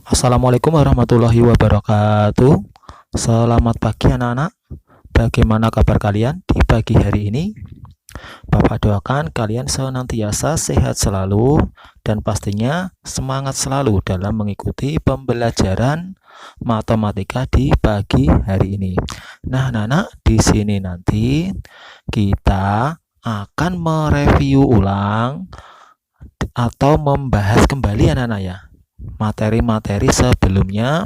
Assalamualaikum warahmatullahi wabarakatuh. Selamat pagi anak-anak. Bagaimana kabar kalian di pagi hari ini? Bapak doakan kalian senantiasa sehat selalu dan pastinya semangat selalu dalam mengikuti pembelajaran matematika di pagi hari ini. Nah, anak-anak, di sini nanti kita akan mereview ulang atau membahas kembali anak-anak ya materi-materi sebelumnya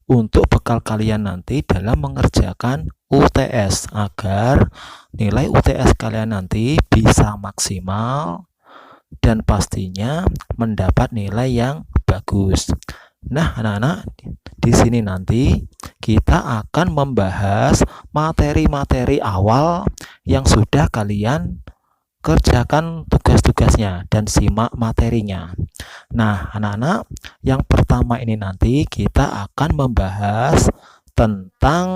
untuk bekal kalian nanti dalam mengerjakan UTS agar nilai UTS kalian nanti bisa maksimal dan pastinya mendapat nilai yang bagus. Nah, anak-anak, di sini nanti kita akan membahas materi-materi awal yang sudah kalian kerjakan tugas-tugasnya dan simak materinya. Nah, anak-anak, yang pertama ini nanti kita akan membahas tentang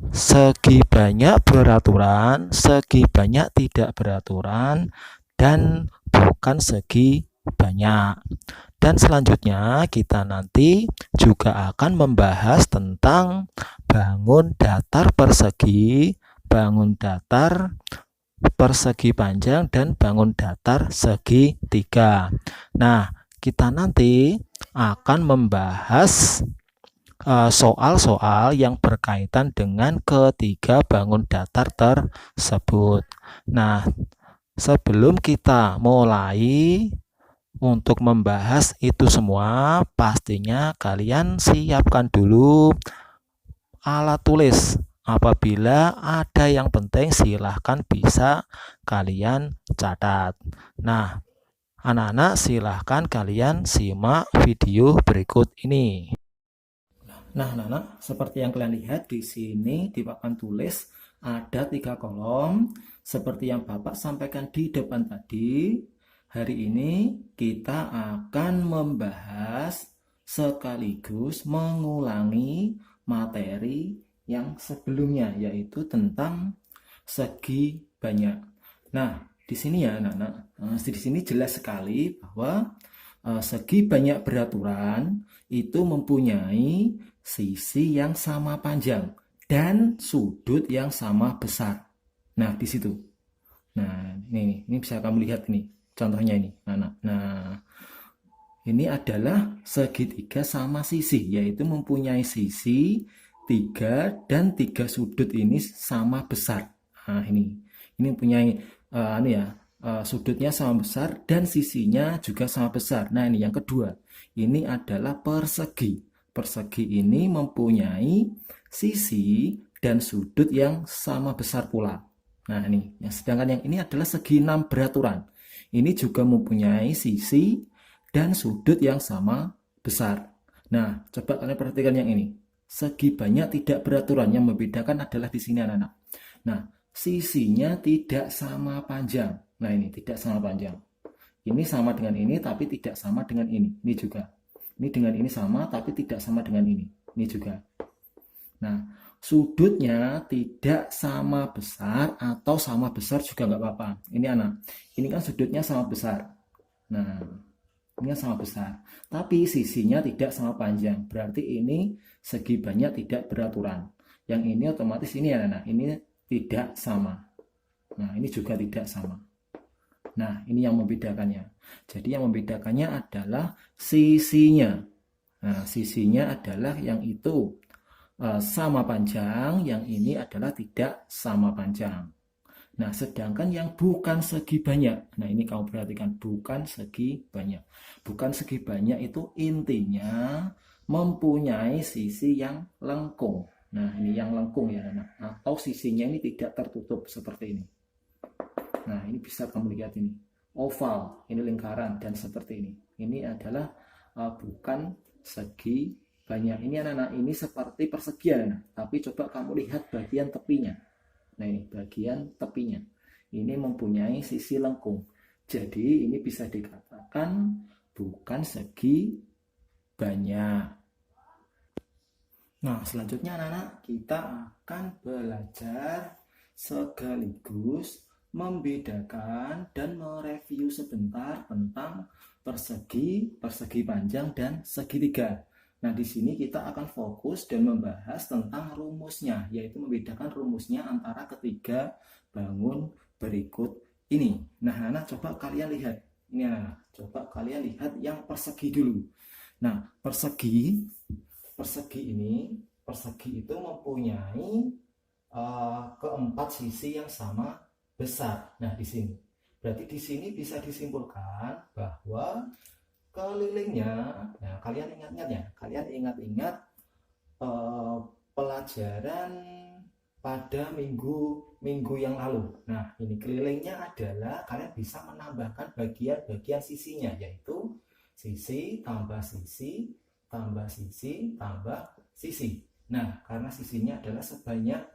segi banyak beraturan, segi banyak tidak beraturan, dan bukan segi banyak. Dan selanjutnya kita nanti juga akan membahas tentang bangun datar persegi, bangun datar persegi panjang, dan bangun datar segitiga. Nah, kita nanti akan membahas soal-soal yang berkaitan dengan ketiga bangun datar tersebut. Nah, sebelum kita mulai untuk membahas itu semua, pastinya kalian siapkan dulu alat tulis. Apabila ada yang penting silahkan bisa kalian catat. Nah, anak-anak silahkan kalian simak video berikut ini. Nah, anak-anak, seperti yang kalian lihat di sini di papan tulis ada 3 kolom. Seperti yang Bapak sampaikan di depan tadi, hari ini kita akan membahas sekaligus mengulangi materi yang sebelumnya, yaitu tentang segi banyak. Nah, di sini ya anak-anak, di sini jelas sekali bahwa segi banyak beraturan itu mempunyai sisi yang sama panjang dan sudut yang sama besar. Nah, di situ. Nah, ini bisa kamu lihat nih, contohnya ini, anak. Nah, ini adalah segitiga sama sisi, yaitu mempunyai sisi 3 dan 3 sudut ini sama besar. Nah, ini mempunyai sudutnya sama besar dan sisinya juga sama besar. Nah, ini yang kedua. Ini adalah persegi. Persegi ini mempunyai sisi dan sudut yang sama besar pula. Nah, ini. Sedangkan yang ini adalah segi 6 beraturan. Ini juga mempunyai sisi dan sudut yang sama besar. Nah, coba kalian perhatikan yang ini. Segi banyak tidak beraturan, yang membedakan adalah di sini anak-anak. Nah, sisinya tidak sama panjang. Nah, ini tidak sama panjang. Ini sama dengan ini tapi tidak sama dengan ini. Ini juga. Ini dengan ini sama tapi tidak sama dengan ini. Ini juga. Nah, sudutnya tidak sama besar atau sama besar juga nggak apa-apa. Ini anak. Ini kan sudutnya sama besar. Nah, ini sama besar, tapi sisinya tidak sama panjang. Berarti ini segi banyak tidak beraturan. Yang ini otomatis ini ya, nah ini tidak sama. Nah, ini juga tidak sama. Nah, ini yang membedakannya. Jadi yang membedakannya adalah sisinya. Nah, sisinya adalah yang itu sama panjang, yang ini adalah tidak sama panjang. Nah, sedangkan yang bukan segi banyak, nah ini kamu perhatikan, bukan segi banyak. Bukan segi banyak itu intinya mempunyai sisi yang lengkung. Nah, ini yang lengkung ya, anak. Atau sisinya ini tidak tertutup seperti ini. Nah, ini bisa kamu lihat ini. Oval, ini lingkaran, dan seperti ini. Ini adalah bukan segi banyak. Ini anak-anak, ini seperti persegi anak. Tapi coba kamu lihat bagian tepinya. Nah, ini bagian tepinya. Ini mempunyai sisi lengkung. Jadi ini bisa dikatakan bukan segi banyak. Nah, selanjutnya anak-anak kita akan belajar sekaligus membedakan dan mereview sebentar tentang persegi, persegi panjang, dan segitiga. Nah, di sini kita akan fokus dan membahas tentang rumusnya, yaitu membedakan rumusnya antara ketiga bangun berikut ini. Nah, anak coba kalian lihat. Ini anak, coba kalian lihat yang persegi dulu. Nah, persegi ini, persegi itu mempunyai keempat sisi yang sama besar. Nah, di sini. Berarti di sini bisa disimpulkan bahwa kelilingnya, nah kalian ingat-ingat pelajaran pada minggu yang lalu. Nah, ini kelilingnya adalah kalian bisa menambahkan bagian-bagian sisinya, yaitu sisi tambah sisi tambah sisi tambah sisi. Nah, karena sisinya adalah sebanyak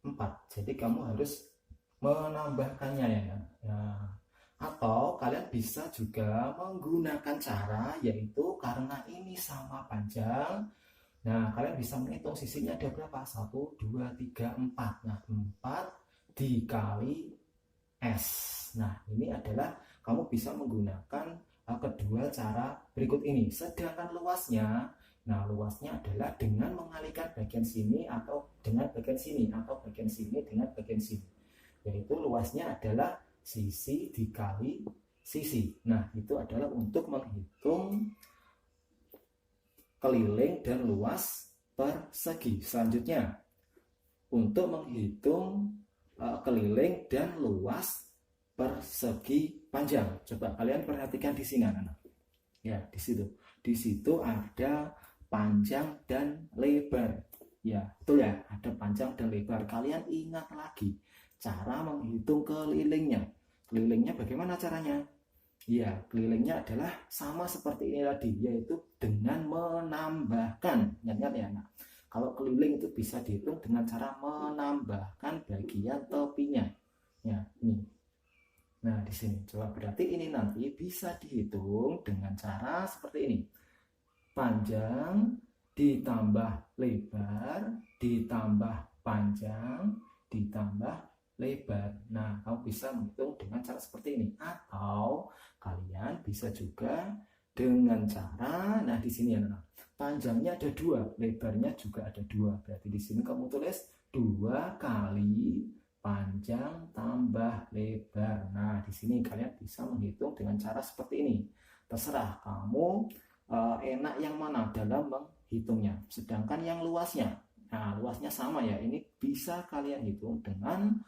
4, jadi kamu harus menambahkannya ya. Nah, atau kalian bisa juga menggunakan cara, yaitu karena ini sama panjang, nah kalian bisa menghitung sisinya ada berapa, 1, 2, 3, 4. Nah, 4 dikali S. Nah, ini adalah kamu bisa menggunakan kedua cara berikut ini. Sedangkan luasnya, nah luasnya adalah dengan mengalihkan bagian sini atau dengan bagian sini, atau bagian sini dengan bagian sini, yaitu luasnya adalah sisi dikali sisi. Nah, itu adalah untuk menghitung keliling dan luas persegi. Selanjutnya, untuk menghitung keliling dan luas persegi panjang. Coba kalian perhatikan di sini, anak-anak. Ya, di situ. Di situ ada panjang dan lebar. Ya, betul ya, ada panjang dan lebar. Kalian ingat lagi cara menghitung kelilingnya. Kelilingnya bagaimana caranya? Ya, kelilingnya adalah sama seperti ini tadi, yaitu dengan menambahkan. Ingat ya, nah, kalau keliling itu bisa dihitung dengan cara menambahkan bagian tepinya. Ya, ini. Nah, di sini coba, berarti ini nanti bisa dihitung dengan cara seperti ini. Panjang ditambah lebar ditambah panjang ditambah lebar. Nah, kamu bisa menghitung dengan cara seperti ini, atau kalian bisa juga dengan cara, nah di sini ya, panjangnya ada 2, lebarnya juga ada 2. Berarti di sini kamu tulis 2 kali panjang tambah lebar. Nah, di sini kalian bisa menghitung dengan cara seperti ini. Terserah kamu enak yang mana dalam menghitungnya. Sedangkan yang luasnya, nah luasnya sama ya, ini bisa kalian hitung dengan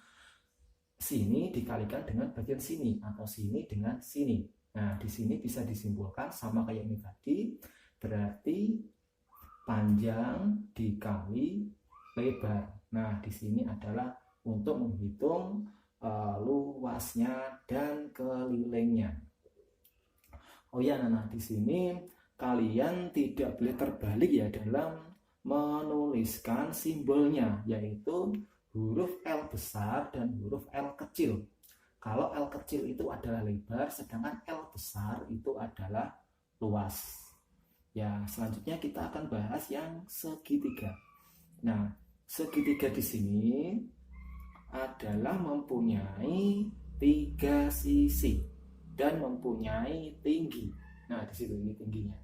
sini dikalikan dengan bagian sini, atau sini dengan sini. Nah, di sini bisa disimpulkan sama kayak ini tadi, berarti panjang dikali lebar. Nah, di sini adalah untuk menghitung luasnya dan kelilingnya. Oh ya, nah di sini kalian tidak boleh terbalik ya dalam menuliskan simbolnya, yaitu huruf L besar dan huruf L kecil. Kalau L kecil itu adalah lebar, sedangkan L besar itu adalah luas. Ya, selanjutnya kita akan bahas yang segitiga. Nah, segitiga di sini adalah mempunyai 3 sisi dan mempunyai tinggi. Nah, di situ ini tingginya.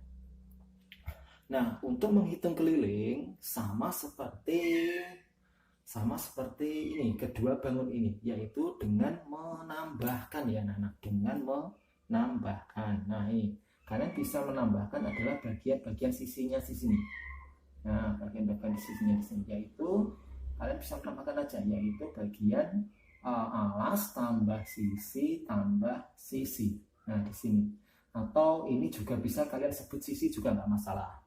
Nah, untuk menghitung keliling sama seperti ini, kedua bangun ini, yaitu dengan menambahkan ya anak-anak, dengan menambahkan. Nah, ini kalian bisa menambahkan adalah bagian-bagian sisinya di sini. Nah, bagian-bagian sisinya di sini, yaitu kalian bisa menambahkan aja, yaitu bagian alas tambah sisi tambah sisi. Nah, di sini. Atau ini juga bisa kalian sebut sisi juga nggak masalah.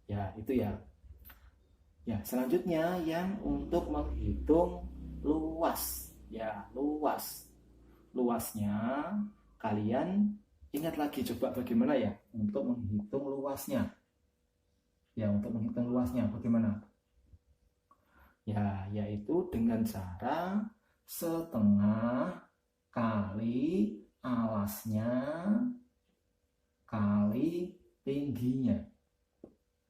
Ya, itu ya. Ya, selanjutnya yang untuk menghitung luas. Ya, luas. Luasnya kalian ingat lagi, coba bagaimana ya untuk menghitung luasnya. Ya, untuk menghitung luasnya bagaimana? Ya, yaitu dengan cara setengah kali alasnya kali tingginya.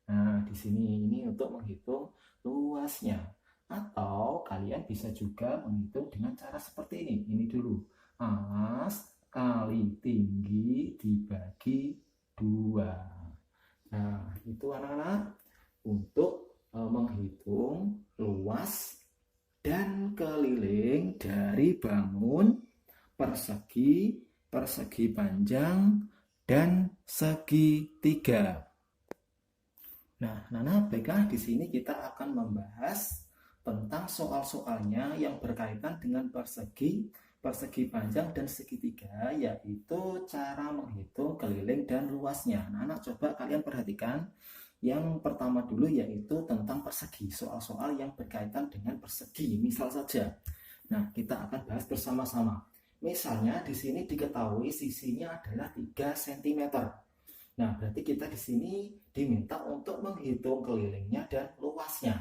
Nah, di sini ini untuk menghitung luasnya. Atau kalian bisa juga menghitung dengan cara seperti ini. Ini dulu, alas kali tinggi dibagi 2. Nah, itu anak-anak untuk menghitung luas dan keliling dari bangun persegi, persegi panjang, dan segitiga. Nah, baiklah di sini kita akan membahas tentang soal-soalnya yang berkaitan dengan persegi, persegi panjang, dan segitiga, yaitu cara menghitung keliling dan luasnya. Nah, anak coba kalian perhatikan. Yang pertama dulu yaitu tentang persegi, soal-soal yang berkaitan dengan persegi. Misal saja, nah kita akan bahas bersama-sama. Misalnya di sini diketahui sisinya adalah 3 cm. Nah, berarti kita di sini diminta untuk menghitung kelilingnya dan luasnya.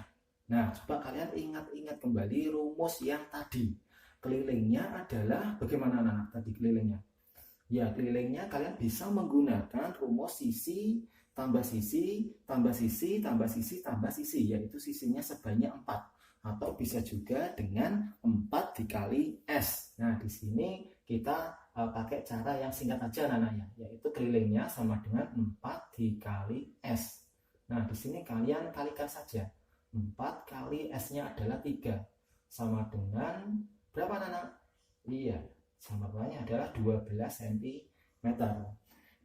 Nah, coba kalian ingat-ingat kembali rumus yang tadi. Kelilingnya adalah bagaimana anak tadi kelilingnya? Ya, kelilingnya kalian bisa menggunakan rumus sisi tambah sisi tambah sisi tambah sisi tambah sisi, yaitu sisinya sebanyak 4, atau bisa juga dengan 4 dikali S. Nah, di sini kita pakai cara yang singkat aja anak-anak, yaitu kelilingnya sama dengan 4 dikali S. Nah, di sini kalian kalikan saja. 4 kali S-nya adalah 3, sama dengan berapa anak-anak? Iya, sama banyak adalah 12 cm.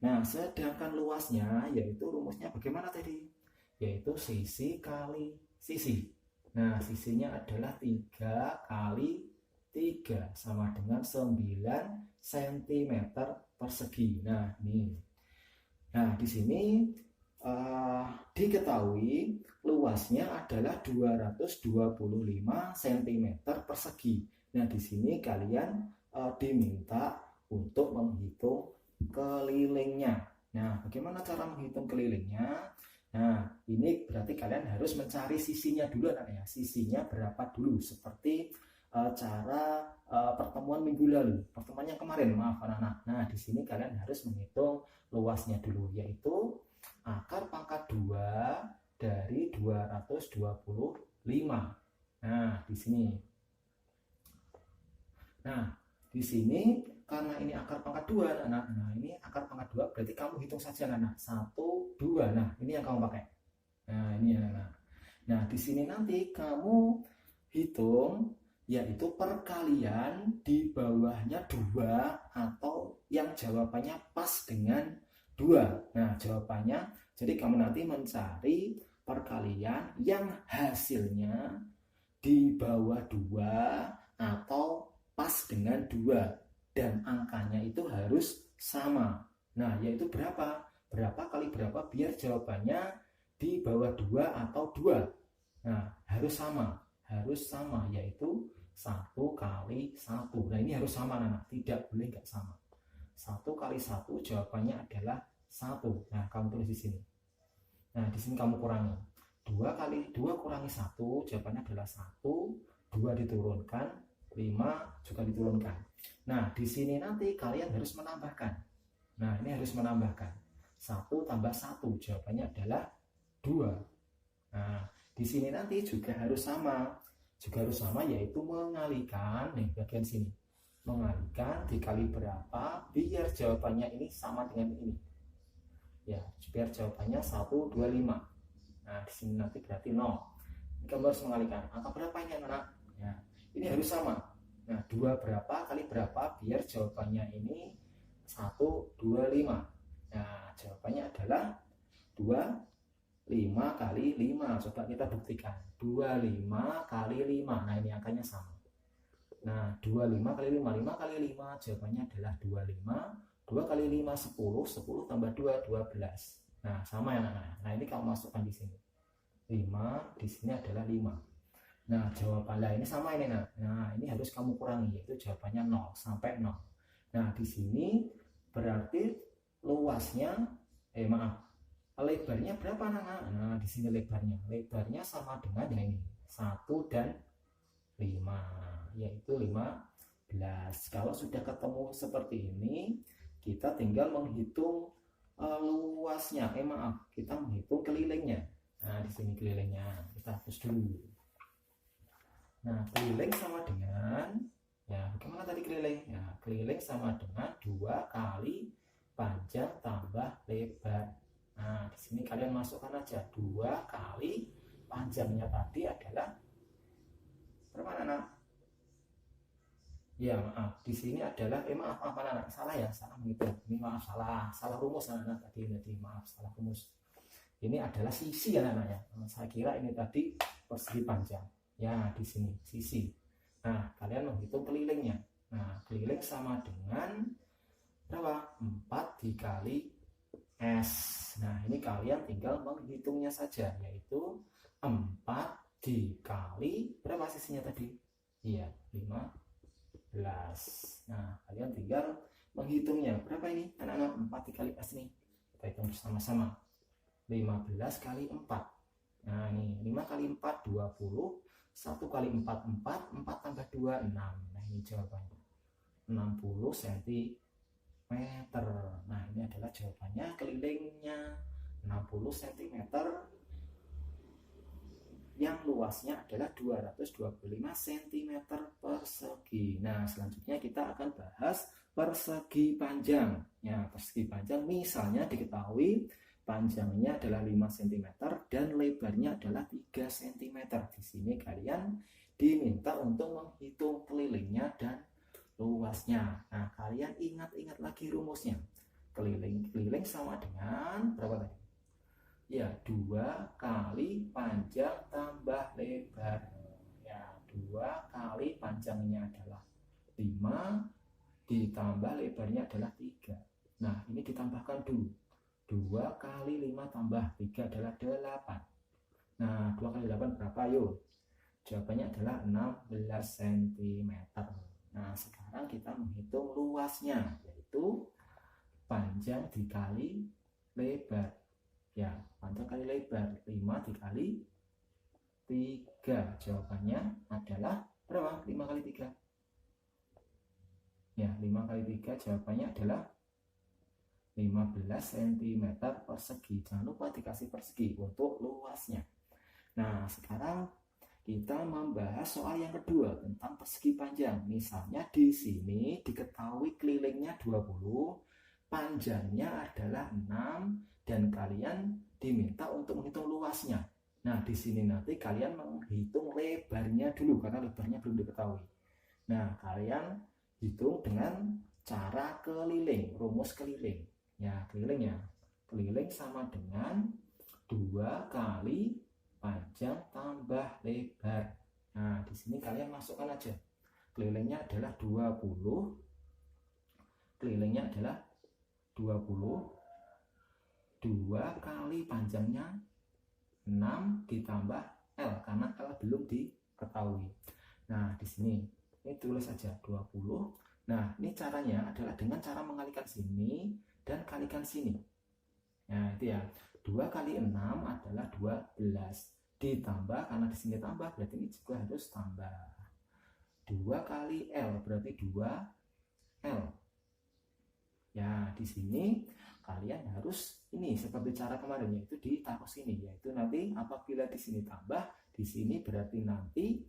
Nah, sedangkan luasnya yaitu rumusnya bagaimana tadi? Yaitu sisi kali sisi. Nah, sisinya adalah 3 kali 3 sama dengan 9 cm persegi. Nah, ini. Nah, di sini diketahui luasnya adalah 225 cm persegi. Nah, di sini kalian diminta untuk menghitung kelilingnya. Nah, bagaimana cara menghitung kelilingnya? Nah, ini berarti kalian harus mencari sisinya dulu anak ya. Sisinya berapa dulu, seperti cara pertemuan minggu lalu, pertemuan yang kemarin, maaf anak-anak. Nah, di sini kalian harus menghitung luasnya dulu, yaitu akar pangkat 2 dari 225. Nah, di sini. Nah, di sini karena ini akar pangkat 2, nah ini akar pangkat 2, berarti kamu hitung saja anak. 1, 2. Nah, ini yang kamu pakai. Nah, ini anak. Nah, di sini nanti kamu hitung yaitu perkalian di bawahnya 2 atau yang jawabannya pas dengan 2. Nah, jawabannya, jadi kamu nanti mencari perkalian yang hasilnya di bawah 2 atau pas dengan 2, dan angkanya itu harus sama. Nah, yaitu berapa? Berapa kali berapa biar jawabannya di bawah 2 atau 2. Nah, harus sama, yaitu 1 kali 1. Nah, ini harus sama anak, tidak boleh nggak sama. 1 kali 1 jawabannya adalah 1. Nah, kamu tulis di sini. Nah, di sini kamu kurangi. 2 kali 2 kurangi 1 jawabannya adalah 1. 2 diturunkan, 5 juga diturunkan. Nah, di sini nanti kalian harus menambahkan. Nah, ini harus menambahkan. 1 tambah 1 jawabannya adalah 2. Nah, di sini nanti juga harus sama. Yaitu mengalikan, nih bagian sini. Mengalikan dikali berapa biar jawabannya ini sama dengan ini. Ya, biar jawabannya 125. Nah, di sini nanti berarti 0. Ini kamu harus mengalikan. Angka berapa ini anak? Ya, ini harus sama. Nah, 2 berapa kali berapa biar jawabannya ini 125. Nah, jawabannya adalah 25 kali 5. Coba kita buktikan. 25 kali 5. Nah, ini angkanya sama. Nah, 25 kali 5. 5 kali 5 jawabannya adalah 25. 2 kali 5 10. 10 tambah 2 12. Nah, sama ya anak. Nah, ini kamu masukkan di sini. 5 di sini adalah 5. Nah, jawabannya ini sama ini. Nah, ini harus kamu kurangi, yaitu jawabannya 0 sampai 0. Nah, di sini berarti luasnya lebarnya berapa anak? Nah, di sini lebarnya sama dengan yang ini, 1 dan 5, yaitu 15. Kalau sudah ketemu seperti ini, kita tinggal menghitung luasnya. Kita menghitung kelilingnya. Nah, di sini kelilingnya kita hapus dulu. Nah, keliling sama dengan, ya bagaimana tadi keliling? Ya, keliling sama dengan 2 kali panjang tambah lebar. Nah, di sini kalian masukkan aja 2 kali panjangnya tadi adalah berapa anak? Ya maaf, di sini adalah maaf anak, salah ya, salah menghitung. Ini maaf, salah rumus anak tadi maaf, salah rumus. Ini adalah sisi anak ya. Saya kira ini tadi persegi panjang. Ya, di sini sisi. Nah, kalian menghitung kelilingnya. Nah, keliling sama dengan berapa? 4 dikali S. Nah, ini kalian tinggal menghitungnya saja, yaitu 4 dikali berapa sisinya tadi? Iya, 15. Nah, kalian tinggal menghitungnya. Berapa ini? Anak-anak, 4 dikali S nih. Kita hitung bersama-sama. 15 kali 4. Nah, ini 5 kali 4, 20. 1 kali 4, 4. 4 tambah 2, 6. Nah, ini jawabannya. 60 cm. Nah, ini adalah jawabannya, kelilingnya 60 cm yang luasnya adalah 225 cm persegi. Nah, selanjutnya kita akan bahas persegi panjang. Ya, persegi panjang misalnya diketahui panjangnya adalah 5 cm dan lebarnya adalah 3 cm. Di sini kalian diminta untuk menghitung kelilingnya dan luasnya. Nah, kalian ingat-ingat lagi rumusnya. Keliling sama dengan berapa tadi? Ya, 2 kali panjang tambah lebar. Ya, 2 kali panjangnya adalah 5 ditambah lebarnya adalah 3. Nah, ini ditambahkan dulu. 2 kali 5 tambah 3 adalah 8. Nah, 2 kali 8 berapa? Yuk. Jawabannya adalah 16 cm. Nah, sekarang kita menghitung luasnya, yaitu panjang dikali lebar. Ya, panjang kali lebar, 5 dikali 3. Jawabannya adalah berapa? 5 kali 3. Ya, 5 kali 3 jawabannya adalah 15 cm persegi. Jangan lupa dikasih persegi untuk luasnya. Nah, sekarang kita membahas soal yang kedua tentang persegi panjang. Misalnya di sini diketahui kelilingnya 20, panjangnya adalah 6 dan kalian diminta untuk menghitung luasnya. Nah, di sini nanti kalian menghitung lebarnya dulu karena lebarnya belum diketahui. Nah, kalian hitung dengan cara keliling, rumus keliling. Ya, kelilingnya. Keliling sama dengan 2 kali panjang tambah lebar. Nah, di sini kalian masukkan aja. Kelilingnya adalah 20. Kelilingnya adalah 20. 2 kali panjangnya 6 ditambah L karena L belum diketahui. Nah, di sini ini tulis saja 20. Nah, ini caranya adalah dengan cara mengalikan sini dan kalikan sini. Nah, itu ya. 2 kali 6 adalah 12 ditambah, karena di sini tambah berarti ini juga harus tambah. 2 kali L berarti 2L. Ya, di sini kalian harus ini seperti cara kemarin, yaitu ditaruh sini, yaitu nanti apabila di sini tambah, di sini berarti nanti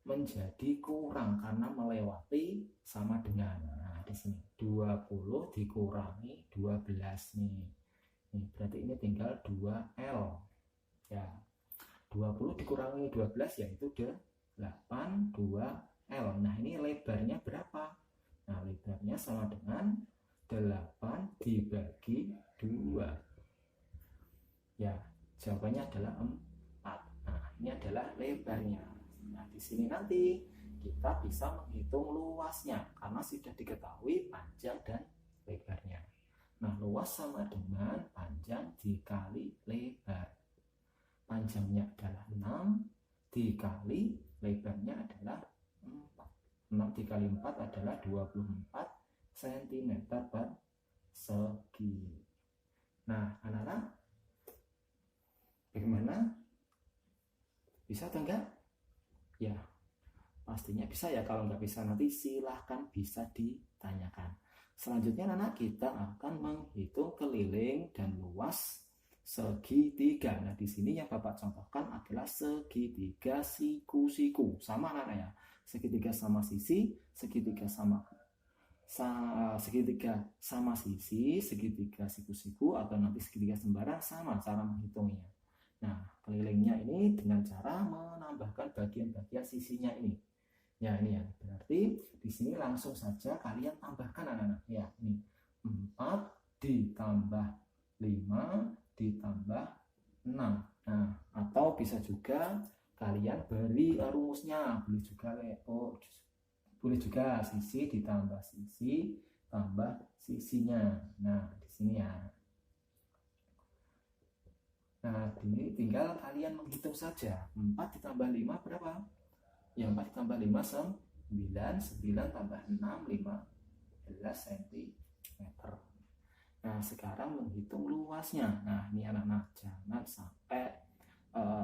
menjadi kurang karena melewati sama dengan. Nah, di sini 20 dikurangi 12 nih. Nih, berarti ini tinggal 2L. Ya. 20 dikurangi 12 yaitu 8 2L. Nah, ini lebarnya berapa? Nah, lebarnya sama dengan 8 dibagi 2. Ya, jawabannya adalah 4. Nah, ini adalah lebarnya. Nah, di sini nanti kita bisa menghitung luasnya karena sudah diketahui panjang dan lebarnya. Nah, luas sama dengan panjang dikali lebar. Panjangnya adalah 6 dikali lebarnya adalah 4. 6 dikali 4 adalah 24 cm persegi. Nah, anak-anak, bagaimana? Bisa atau enggak? Ya, pastinya bisa ya. Kalau nggak bisa nanti silahkan bisa ditanyakan. Selanjutnya anak kita akan menghitung keliling dan luas segitiga. Nah, di sini yang Bapak contohkan adalah segitiga siku-siku. Sama anak ya. Segitiga sama sisi, segitiga sama segitiga sama sisi, segitiga siku-siku, atau nanti segitiga sembarang, sama cara menghitungnya. Nah, kelilingnya ini dengan cara menambahkan bagian-bagian sisinya ini. Ya, ini ya. Berarti di sini langsung saja kalian tambahkan anak-anak. Ya, ini 4 ditambah 5 ditambah 6. Nah, atau bisa juga kalian beri rumusnya, boleh juga sisi ditambah sisi tambah sisinya. Nah, di sini ya. Nah, ini tinggal kalian menghitung saja. 4 ditambah 5 berapa? Ya, 4 ditambah 5 9, 9 tambah 6, 15 cm. Nah, sekarang menghitung luasnya. Nah, ini anak-anak, jangan sampai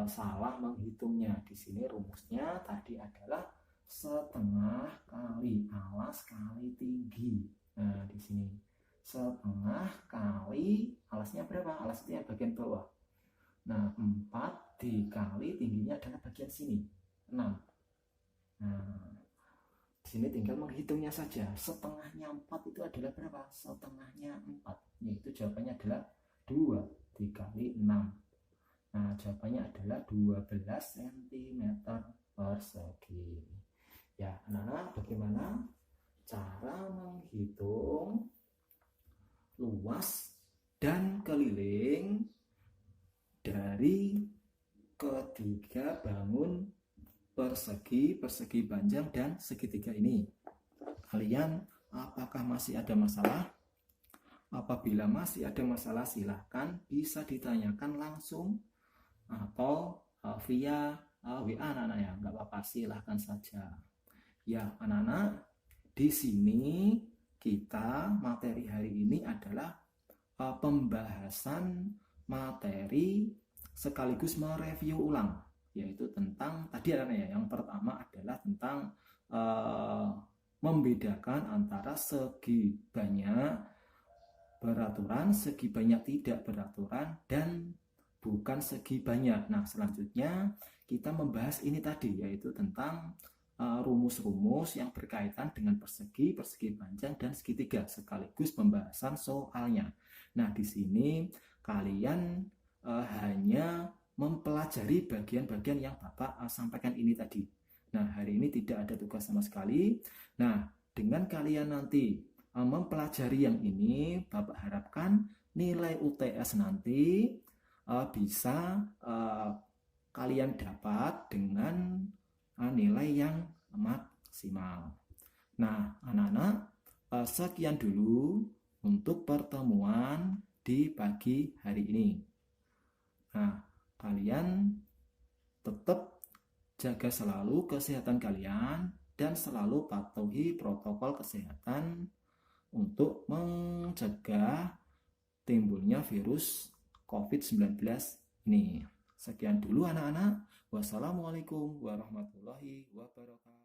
salah menghitungnya. Di sini rumusnya tadi adalah setengah kali alas kali tinggi. Nah, di sini setengah kali alasnya berapa? Alasnya bagian bawah. Nah, 4 dikali tingginya adalah bagian sini, 6. Nah, di sini tinggal menghitungnya saja. Setengahnya 4 itu adalah berapa? Setengahnya 4, yaitu jawabannya adalah 2 dikali 6. Nah, jawabannya adalah 12 cm persegi. Ya, anak-anak, bagaimana cara menghitung luas dan keliling dari ketiga bangun persegi, persegi panjang, dan segitiga ini? Kalian apakah masih ada masalah? Apabila masih ada masalah, silahkan bisa ditanyakan langsung atau via WA anak-anak ya, nggak apa-apa, silahkan saja. Ya anak-anak, di sini kita materi hari ini adalah pembahasan materi sekaligus mereview ulang, yaitu tentang tadi anak-anak ya, yang pertama adalah tentang membedakan antara segi banyak beraturan, segi banyak tidak beraturan, dan bukan segi banyak. Nah, selanjutnya kita membahas ini tadi, yaitu tentang rumus-rumus yang berkaitan dengan persegi, persegi panjang, dan segitiga, sekaligus pembahasan soalnya. Nah, di sini kalian hanya mempelajari bagian-bagian yang Bapak sampaikan ini tadi. Nah, hari ini tidak ada tugas sama sekali. Nah, dengan kalian nanti mempelajari yang ini, Bapak harapkan nilai UTS nanti bisa kalian dapat dengan nilai yang maksimal. Nah, anak-anak, sekian dulu untuk pertemuan di pagi hari ini. Nah, kalian tetap jaga selalu kesehatan kalian dan selalu patuhi protokol kesehatan untuk mencegah timbulnya virus COVID-19 ini. Sekian dulu anak-anak. Wassalamualaikum warahmatullahi wabarakatuh.